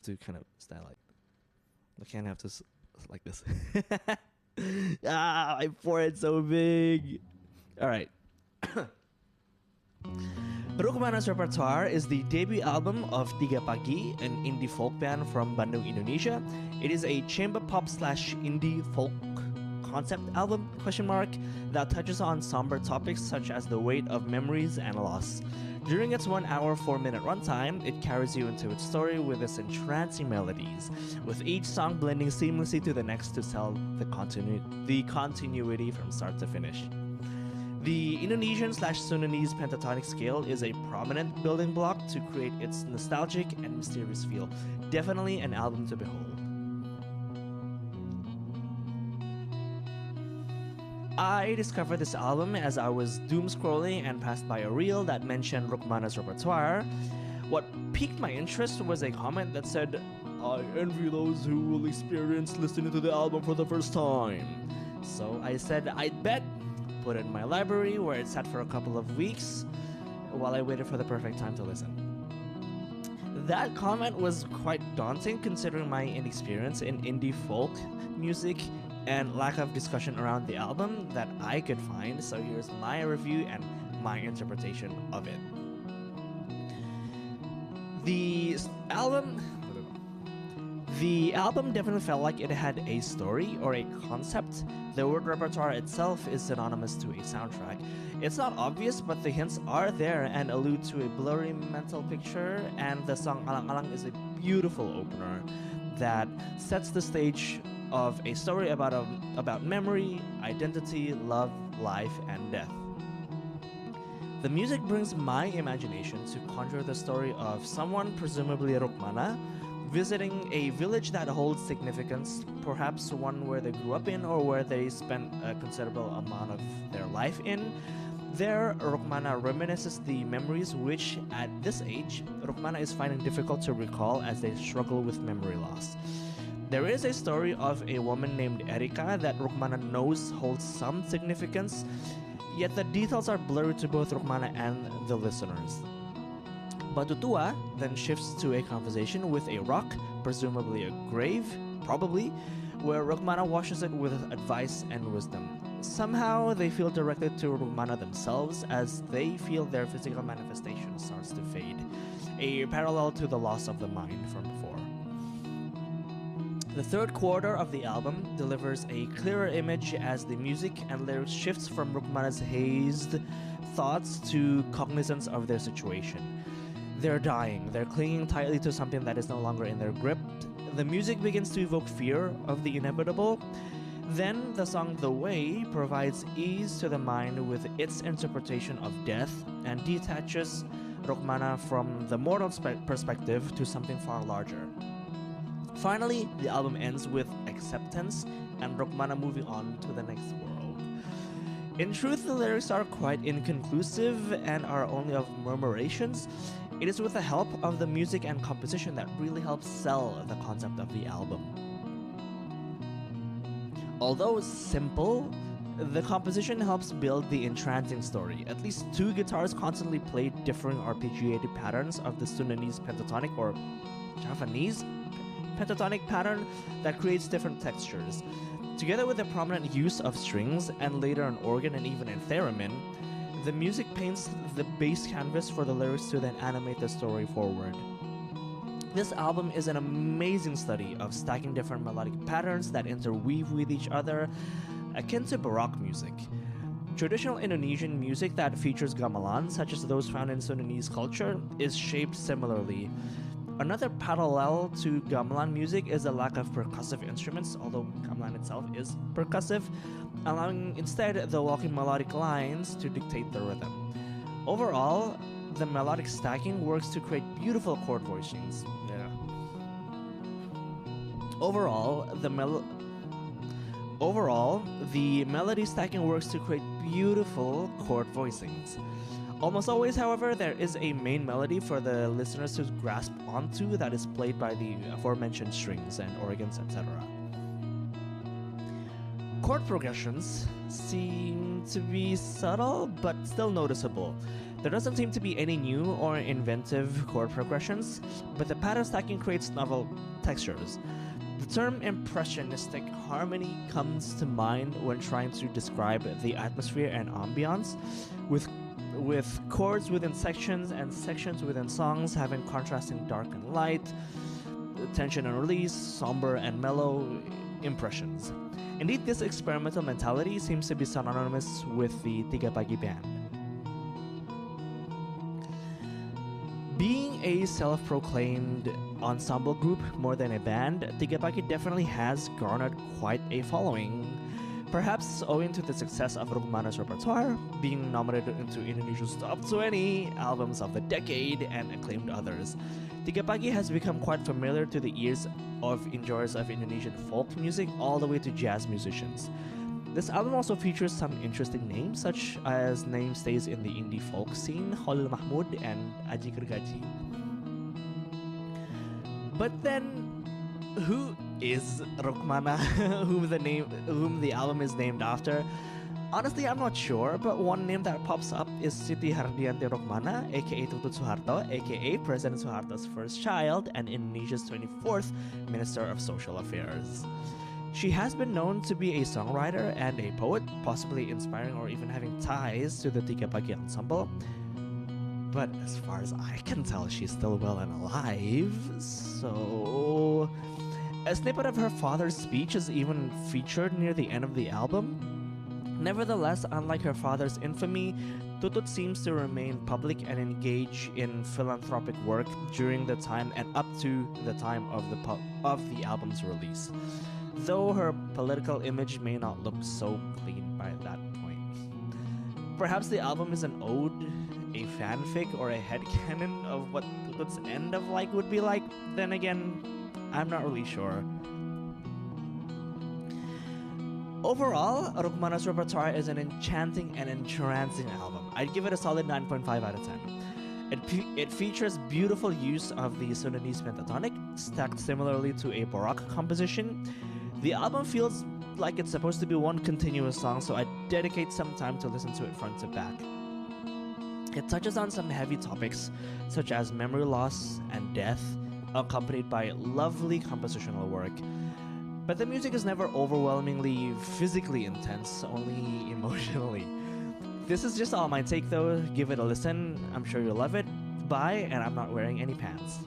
to kind of style like. I can't have to like this. My forehead's so big. All right. Roekmana's Repertoire is the debut album of Tiga Pagi, an indie folk band from Bandung, Indonesia. It is a chamber pop slash indie folk concept album, that touches on somber topics such as the weight of memories and loss. During its 1 hour, 4-minute runtime, it carries you into its story with its entrancing melodies, with each song blending seamlessly to the next to tell the continuity from start to finish. The Indonesian slash Sundanese pentatonic scale is a prominent building block to create its nostalgic and mysterious feel. Definitely an album to behold. I discovered this album as I was doom scrolling and passed by a reel that mentioned Roekmana's Repertoire. What piqued my interest was a comment that said, "I envy those who will experience listening to the album for the first time." So I said I'd bet, put it in my library where it sat for a couple of weeks while I waited for the perfect time to listen. That comment was quite daunting considering my inexperience in indie folk music and lack of discussion around the album that I could find, so here's my review and my interpretation of it. The album definitely felt like it had a story or a concept. The word repertoire itself is synonymous to a soundtrack. It's not obvious, but the hints are there and allude to a blurry mental picture, and the song Alang Alang is a beautiful opener that sets the stage of a story about memory, identity, love, life, and death. The music brings my imagination to conjure the story of someone, presumably Roekmana, visiting a village that holds significance, perhaps one where they grew up in or where they spent a considerable amount of their life in. There, Roekmana reminisces the memories which, at this age, Roekmana is finding difficult to recall as they struggle with memory loss. There is a story of a woman named Erika that Roekmana knows holds some significance, yet the details are blurry to both Roekmana and the listeners. Batu Tua then shifts to a conversation with a rock, presumably a grave, probably, where Roekmana washes it with advice and wisdom. Somehow they feel directed to Roekmana themselves as they feel their physical manifestation starts to fade, a parallel to the loss of the mind from before. The third quarter of the album delivers a clearer image as the music and lyrics shifts from Roekmana's hazed thoughts to cognizance of their situation. They're dying, they're clinging tightly to something that is no longer in their grip. The music begins to evoke fear of the inevitable. Then the song The Way provides ease to the mind with its interpretation of death and detaches Roekmana from the mortal perspective to something far larger. Finally, the album ends with acceptance and Roekmana moving on to the next world. In truth, the lyrics are quite inconclusive and are only of murmurations. It is with the help of the music and composition that really helps sell the concept of the album. Although simple, the composition helps build the entrancing story. At least two guitars constantly play differing arpeggiated patterns of the Sundanese pentatonic or Javanese pentatonic pattern that creates different textures. Together with the prominent use of strings and later an organ and even a theremin, the music paints the base canvas for the lyrics to then animate the story forward. This album is an amazing study of stacking different melodic patterns that interweave with each other, akin to Baroque music. Traditional Indonesian music that features gamelan, such as those found in Sundanese culture, is shaped similarly. Another parallel to gamelan music is the lack of percussive instruments, although gamelan itself is percussive, allowing instead the walking melodic lines to dictate the rhythm. Overall, the melodic stacking works to create beautiful chord voicings. Overall, the melody stacking works to create beautiful chord voicings. Almost always, however, there is a main melody for the listeners to grasp onto that is played by the aforementioned strings and organs, etc. Chord progressions seem to be subtle but still noticeable. There doesn't seem to be any new or inventive chord progressions, but the pattern stacking creates novel textures. The term impressionistic harmony comes to mind when trying to describe the atmosphere and ambiance, with chords within sections and sections within songs having contrasting dark and light, tension and release, somber and mellow impressions. Indeed, this experimental mentality seems to be synonymous with the Tiga Pagi band. Being a self-proclaimed ensemble group more than a band, Tiga Pagi definitely has garnered quite a following. Perhaps owing to the success of Roekmana's Repertoire, being nominated into Indonesia's top 20 albums of the decade and acclaimed others, Tiga Pagi has become quite familiar to the ears of enjoyers of Indonesian folk music all the way to jazz musicians. This album also features some interesting names, such as namestays in the indie folk scene, Khalil Mahmood and Aji Gergaji. But then, who is Roekmana, whom the album is named after? Honestly, I'm not sure, but one name that pops up is Siti Hardianti Roekmana, aka Tutut Suharto, aka President Suharto's first child and Indonesia's 24th Minister of Social Affairs. She has been known to be a songwriter and a poet, possibly inspiring or even having ties to the Tiga Pagi ensemble. But as far as I can tell, she's still well and alive, so... A snippet of her father's speech is even featured near the end of the album. Nevertheless, unlike her father's infamy, Tutut seems to remain public and engage in philanthropic work during the time and up to the time of the album's release, though her political image may not look so clean by that point. Perhaps the album is an ode, a fanfic, or a headcanon of what Tutut's end of life would be like. Then again, I'm not really sure. Overall, Roekmana's Repertoire is an enchanting and entrancing album. I'd give it a solid 9.5 out of 10. It features beautiful use of the Sudanese pentatonic, stacked similarly to a Baroque composition. The album feels like it's supposed to be one continuous song, so I dedicate some time to listen to it front to back. It touches on some heavy topics, such as memory loss and death, accompanied by lovely compositional work. But the music is never overwhelmingly physically intense, only emotionally. This is just all my take though. Give it a listen. I'm sure you'll love it. Bye, and I'm not wearing any pants.